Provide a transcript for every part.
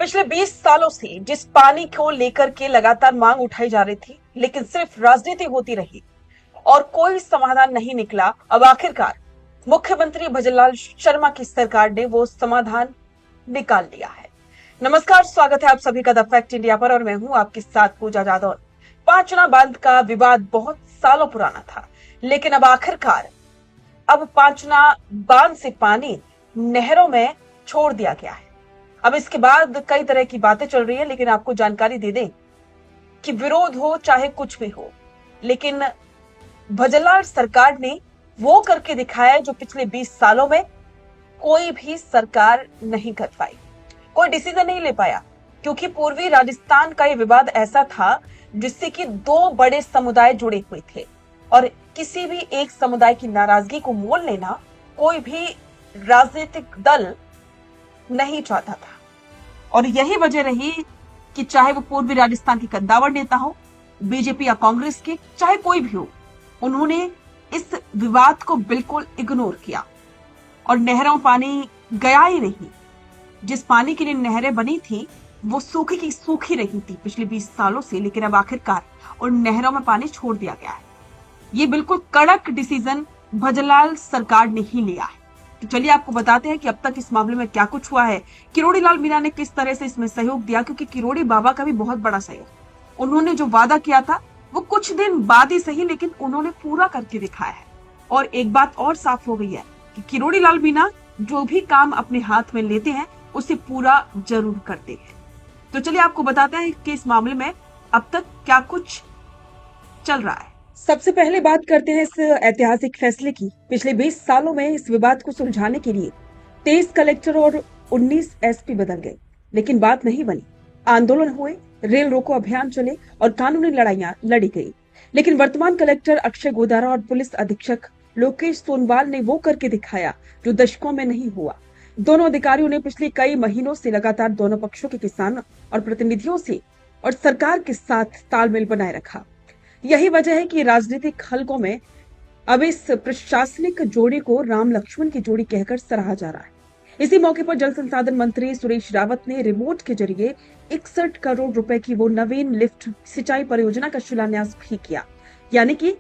पिछले 20 सालों से जिस पानी को लेकर के लगातार मांग उठाई जा रही थी, लेकिन सिर्फ राजनीति होती रही और कोई समाधान नहीं निकला। अब आखिरकार मुख्यमंत्री भजनलाल शर्मा की सरकार ने वो समाधान निकाल लिया है। नमस्कार, स्वागत है आप सभी का द फैक्ट इंडिया पर और मैं हूं आपके साथ पूजा जादौन। पांचना बांध का विवाद बहुत सालों पुराना था, लेकिन अब आखिरकार पांचना बांध से पानी नहरों में छोड़ दिया गया है। अब इसके बाद कई तरह की बातें चल रही है, लेकिन आपको जानकारी दे दें कि विरोध हो चाहे कुछ भी हो, लेकिन भजनलाल सरकार ने वो करके दिखाया है जो पिछले 20 सालों में कोई भी सरकार नहीं कर पाई, कोई डिसीजन नहीं ले पाया। क्योंकि पूर्वी राजस्थान का ये विवाद ऐसा था जिससे कि दो बड़े समुदाय जुड़े हुए थे और किसी भी एक समुदाय की नाराजगी को मोल लेना कोई भी राजनीतिक दल नहीं चाहता था। और यही वजह रही कि चाहे वो पूर्वी राजस्थान के कद्दावर नेता हो, बीजेपी या कांग्रेस के, चाहे कोई भी हो, उन्होंने इस विवाद को बिल्कुल इग्नोर किया और नहरों में पानी गया ही नहीं। जिस पानी के लिए नहरें बनी थी वो सूखी की सूखी रही थी पिछले 20 सालों से, लेकिन अब आखिरकार उन नहरों में पानी छोड़ दिया गया है। ये बिल्कुल कड़क डिसीजन भजनलाल सरकार ने ही लिया है। तो चलिए आपको बताते हैं कि अब तक इस मामले में क्या कुछ हुआ है, किरोड़ी लाल मीणा ने किस तरह से इसमें सहयोग दिया, क्योंकि किरोड़ी बाबा का भी बहुत बड़ा सहयोग। उन्होंने जो वादा किया था वो कुछ दिन बाद ही सही, लेकिन उन्होंने पूरा करके दिखाया है। और एक बात और साफ हो गई है कि किरोड़ी लाल मीणा जो भी काम अपने हाथ में लेते हैं उसे पूरा जरूर करते हैं। तो चलिए आपको बताते हैं कि इस मामले में अब तक क्या कुछ चल रहा है। सबसे पहले बात करते हैं इस ऐतिहासिक फैसले की। पिछले 20 सालों में इस विवाद को सुलझाने के लिए 23 कलेक्टर और 19 एसपी बदल गए, लेकिन बात नहीं बनी। आंदोलन हुए, रेल रोको अभियान चले और कानूनी लड़ाइयां लड़ी गई, लेकिन वर्तमान कलेक्टर अक्षय गोदारा और पुलिस अधीक्षक लोकेश सोनवाल ने वो करके दिखाया जो दशकों में नहीं हुआ। दोनों अधिकारियों ने पिछले कई महीनों से लगातार दोनों पक्षों के किसानों और प्रतिनिधियों से और सरकार के साथ तालमेल बनाए रखा। यही वजह है कि राजनीतिक हलकों में अब इस प्रशासनिक जोड़ी को राम लक्ष्मण की जोड़ी कहकर सराहा जा रहा है। इसी मौके पर जल संसाधन मंत्री सुरेश रावत ने रिमोट के जरिए 61 करोड़ रुपए की वो नवीन लिफ्ट सिंचाई परियोजना का शिलान्यास भी किया। यानी कि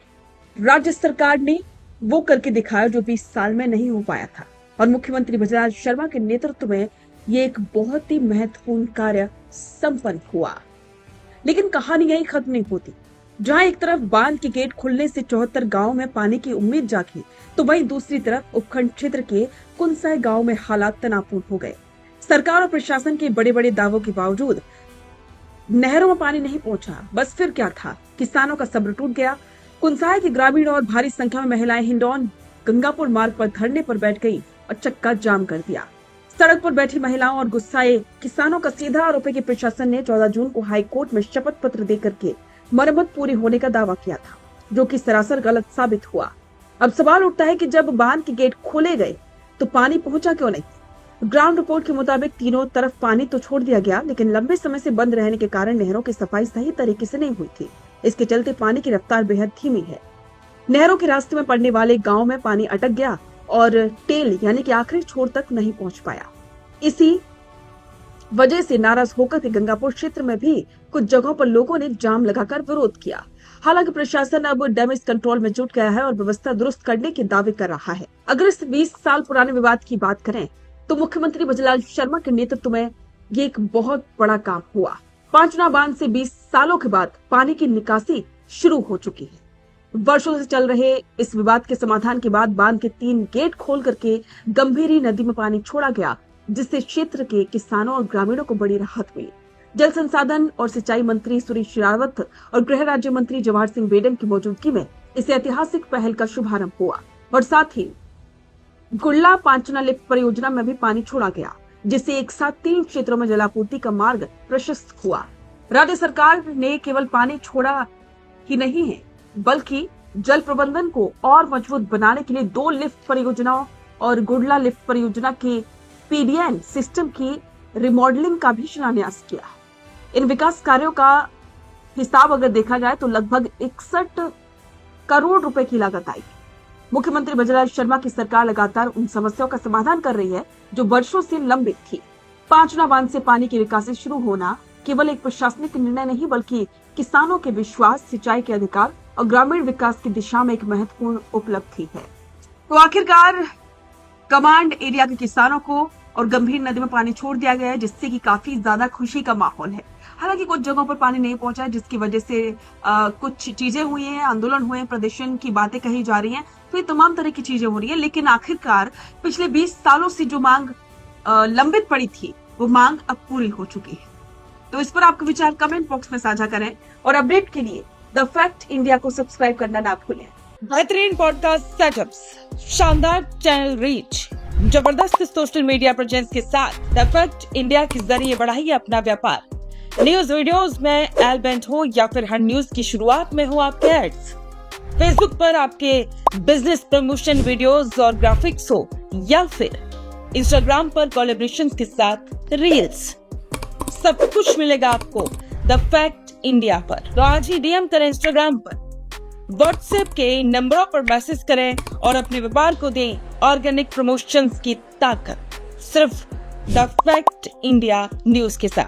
राज्य सरकार ने वो करके दिखाया जो 20 साल में नहीं हो पाया था। और मुख्यमंत्री भजनलाल शर्मा के नेतृत्व में ये एक बहुत ही महत्वपूर्ण कार्य संपन्न हुआ। लेकिन कहानी यही खत्म नहीं होती। जहां एक तरफ बांध के गेट खुलने से 74 गांव में पानी की उम्मीद जागी, तो वहीं दूसरी तरफ उपखंड क्षेत्र के कुनसाई गांव में हालात तनावपूर्ण हो गए। सरकार और प्रशासन के बड़े बड़े दावों के बावजूद नहरों में पानी नहीं पहुंचा। बस फिर क्या था, किसानों का सब्र टूट गया। कुनसाई के ग्रामीण और भारी संख्या में महिलाएं हिंडौन गंगापुर मार्ग पर धरने पर बैठ गई और चक्का जाम कर दिया। सड़क पर बैठी महिलाओं और गुस्साए किसानों का सीधा आरोप है कि प्रशासन ने 14 जून को हाई कोर्ट में शपथ पत्र देकर के मरम्मत पूरी होने का दावा किया था, जो कि सरासर गलत साबित हुआ। अब सवाल उठता है कि जब बांध के गेट खोले गए तो पानी पहुंचा क्यों नहीं। ग्राउंड रिपोर्ट के मुताबिक तीनों तरफ पानी तो छोड़ दिया गया, लेकिन लंबे समय से बंद रहने के कारण नहरों की सफाई सही तरीके से नहीं हुई थी। इसके चलते पानी की रफ्तार बेहद धीमी है। नहरों के रास्ते में पड़ने वाले गाँव में पानी अटक गया और टेल यानी कि आखिरी छोर तक नहीं पहुंच पाया। इसी वजह से नाराज होकर के गंगापुर क्षेत्र में भी कुछ जगहों पर लोगों ने जाम लगाकर विरोध किया। हालांकि प्रशासन अब डैमेज कंट्रोल में जुट गया है और व्यवस्था दुरुस्त करने के दावे कर रहा है। अगर इस 20 साल पुराने विवाद की बात करें तो मुख्यमंत्री भजनलाल शर्मा के नेतृत्व में ये एक बहुत बड़ा काम हुआ। पांचना बांध से 20 सालों के बाद पानी की निकासी शुरू हो चुकी है। वर्षों से चल रहे इस विवाद के समाधान के बाद बांध के 3 गेट खोल करके गंभीरी नदी में पानी छोड़ा गया, जिससे क्षेत्र के किसानों और ग्रामीणों को बड़ी राहत मिली। जल संसाधन और सिंचाई मंत्री सुरेश रावत और गृह राज्य मंत्री जवाहर सिंह बेडम की मौजूदगी में इस ऐतिहासिक पहल का शुभारंभ हुआ और साथ ही गुल्ला पांचना लिफ्ट परियोजना में भी पानी छोड़ा गया, जिससे एक साथ 3 क्षेत्रों में जलापूर्ति का मार्ग प्रशस्त हुआ। राज्य सरकार ने केवल पानी छोड़ा ही नहीं है, बल्कि जल प्रबंधन को और मजबूत बनाने के लिए 2 लिफ्ट परियोजनाओं और गुडला लिफ्ट परियोजना के पीडीएन सिस्टम की रिमॉडलिंग का भी शिलान्यास किया। इन विकास कार्यों का हिसाब अगर देखा जाए तो लगभग 61 करोड़ रुपए की लागत आई। मुख्यमंत्री भजनलाल शर्मा की सरकार लगातार उन समस्याओं का समाधान कर रही है जो वर्षों से लंबित थी। पांचना बांध से पानी की निकासी शुरू होना केवल एक प्रशासनिक निर्णय नहीं बल्कि किसानों के विश्वास, सिंचाई के अधिकार और ग्रामीण विकास की दिशा में एक महत्वपूर्ण उपलब्धि है। तो आखिरकार कमांड एरिया के किसानों को और गंभीर नदी में पानी छोड़ दिया गया है, जिससे कि काफी ज्यादा खुशी का माहौल है। हालांकि कुछ जगहों पर पानी नहीं पहुंचा है, जिसकी वजह से कुछ चीजें हुई हैं, आंदोलन हुए हैं, प्रदर्शन की बातें कही जा रही हैं, तो ये तमाम तरह की चीजें हो रही है। लेकिन आखिरकार पिछले 20 सालों से जो मांग लंबित पड़ी थी, वो मांग अब पूरी हो चुकी है। तो इस पर आपके विचार कमेंट बॉक्स में साझा करें और अपडेट के लिए द फैक्ट इंडिया को सब्सक्राइब करना ना भूलें। बेहतरीन पॉडकास्ट सेटअप्स, शानदार चैनल रीच, जबरदस्त सोशल मीडिया प्रेजेंस के साथ द फैक्ट इंडिया के जरिए बढ़ाइए अपना व्यापार। न्यूज वीडियोस में एलबेंट हो या फिर हर न्यूज की शुरुआत में हो आपके एड्स, फेसबुक पर आपके बिजनेस प्रमोशन वीडियोस और ग्राफिक्स हो या फिर इंस्टाग्राम पर कोलैबोरेशंस के साथ रील्स, सब कुछ मिलेगा आपको द फैक्ट इंडिया पर। तो आज ही डीएम करें इंस्टाग्राम पर, व्हाट्सएप के नंबरों पर मैसेज करें और अपने व्यापार को दें ऑर्गेनिक प्रमोशंस की ताकत, सिर्फ द फैक्ट इंडिया न्यूज के साथ।